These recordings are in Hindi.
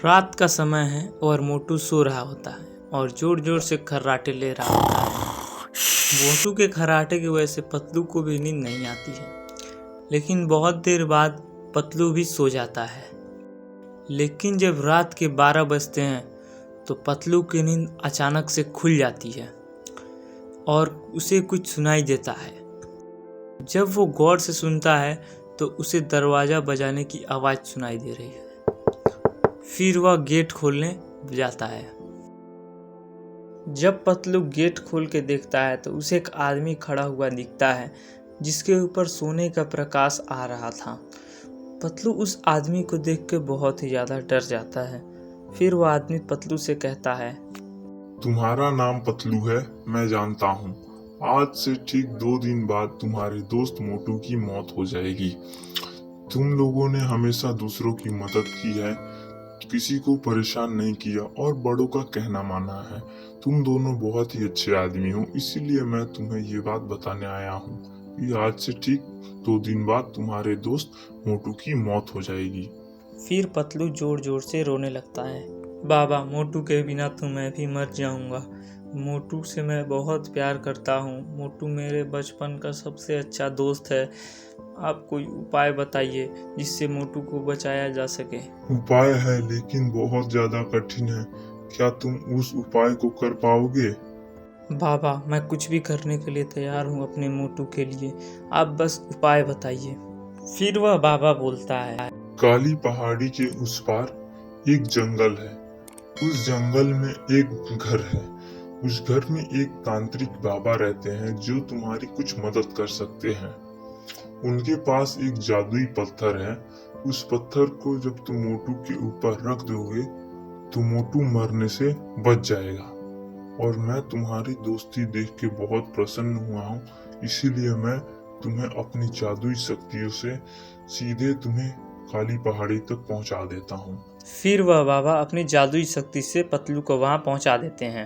रात का समय है और मोटू सो रहा होता है और जोर जोर से खर्राटे ले रहा होता है। मोटू के खर्राटे की वजह से पतलू को भी नींद नहीं आती है, लेकिन बहुत देर बाद पतलू भी सो जाता है। लेकिन जब रात के 12 बजते हैं तो पतलू की नींद अचानक से खुल जाती है और उसे कुछ सुनाई देता है। जब वो गौर से सुनता है तो उसे दरवाज़ा बजाने की आवाज़ सुनाई दे रही है। फिर वह गेट खोलने जाता है। जब पतलू गेट खोल के देखता है तो उसे एक आदमी खड़ा हुआ दिखता है जिसके ऊपर सोने का प्रकाश आ रहा था। पतलू उस आदमी को देख के बहुत ही ज़्यादा डर जाता है। फिर वह आदमी पतलू से कहता है, तुम्हारा नाम पतलू है, मैं जानता हूँ। आज से ठीक 2 दिन बाद तुम्हारे दोस्त मोटू की मौत हो जाएगी। तुम लोगों ने हमेशा दूसरों की मदद की है, किसी को परेशान नहीं किया और बड़ों का कहना माना है। तुम दोनों बहुत ही अच्छे आदमी हो, इसीलिए मैं तुम्हें ये बात बताने आया हूँ कि आज से ठीक 2 दिन बाद तुम्हारे दोस्त मोटू की मौत हो जाएगी। फिर पतलू जोर जोर से रोने लगता है। बाबा, मोटू के बिना तो मैं भी मर जाऊंगा। मोटू से मैं बहुत प्यार करता हूँ। मोटू मेरे बचपन का सबसे अच्छा दोस्त है। आप कोई उपाय बताइए जिससे मोटू को बचाया जा सके। उपाय है, लेकिन बहुत ज्यादा कठिन है। क्या तुम उस उपाय को कर पाओगे? बाबा, मैं कुछ भी करने के लिए तैयार हूँ अपने मोटू के लिए। आप बस उपाय बताइए। फिर वह बाबा बोलता है, काली पहाड़ी के उस पार एक जंगल है। उस जंगल में एक घर है। उस घर में एक तांत्रिक बाबा रहते हैं जो तुम्हारी कुछ मदद कर सकते हैं। उनके पास एक जादुई पत्थर है। उस पत्थर को जब तुम मोटू के ऊपर रख दोगे तो मोटू मरने से बच जाएगा। और मैं तुम्हारी दोस्ती देख के बहुत प्रसन्न हुआ हूँ, इसीलिए मैं तुम्हें अपनी जादुई शक्तियों से सीधे तुम्हें काली पहाड़ी तक पहुंचा देता हूँ। फिर वह बाबा अपनी जादुई शक्ति से पतलू को वहां पहुंचा देते हैं।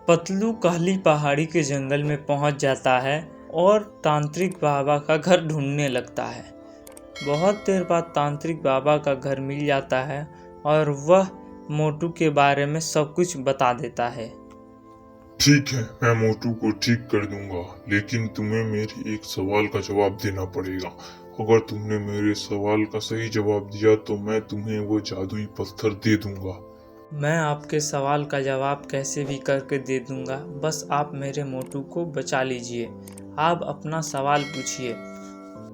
पतलू काली पहाड़ी के जंगल में पहुंच जाता है और तांत्रिक बाबा का घर ढूंढने लगता है। बहुत देर बाद तांत्रिक बाबा का घर मिल जाता है और वह मोटू के बारे में सब कुछ बता देता है। ठीक है, मैं मोटू को ठीक कर दूंगा, लेकिन तुम्हें मेरे एक सवाल का जवाब देना पड़ेगा। अगर तुमने मेरे सवाल का सही जवाब दिया तो मैं तुम्हें वो जादुई पत्थर दे दूंगा। मैं आपके सवाल का जवाब कैसे भी करके दे दूंगा, बस आप मेरे मोटू को बचा लीजिए। आप अपना सवाल पूछिए।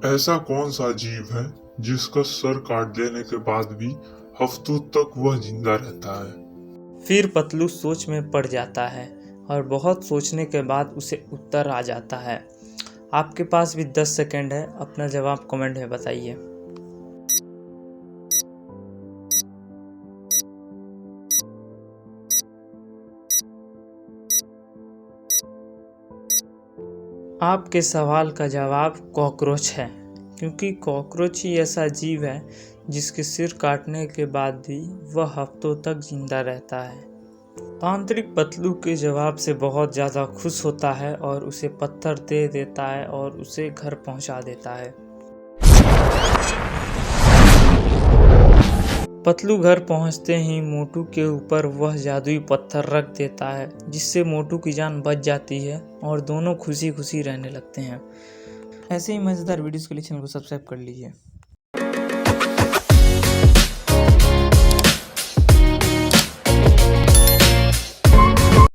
ऐसा कौन सा जीव है जिसका सर काट देने के बाद भी हफ्तों तक वह जिंदा रहता है? फिर पतलू सोच में पड़ जाता है और बहुत सोचने के बाद उसे उत्तर आ जाता है। आपके पास भी 10 सेकंड है, अपना जवाब कमेंट में बताइए। आपके सवाल का जवाब कॉकरोच है, क्योंकि कॉकरोच ही ऐसा जीव है जिसके सिर काटने के बाद भी वह हफ्तों तक जिंदा रहता है। तांत्रिक पतलू के जवाब से बहुत ज़्यादा खुश होता है और उसे पत्थर दे देता है और उसे घर पहुंचा देता है। पतलू घर पहुंचते ही मोटू के ऊपर वह जादुई पत्थर रख देता है, जिससे मोटू की जान बच जाती है और दोनों खुशी खुशी रहने लगते हैं। ऐसे ही मज़ेदार वीडियोस के लिए चैनल को सब्सक्राइब कर लीजिए।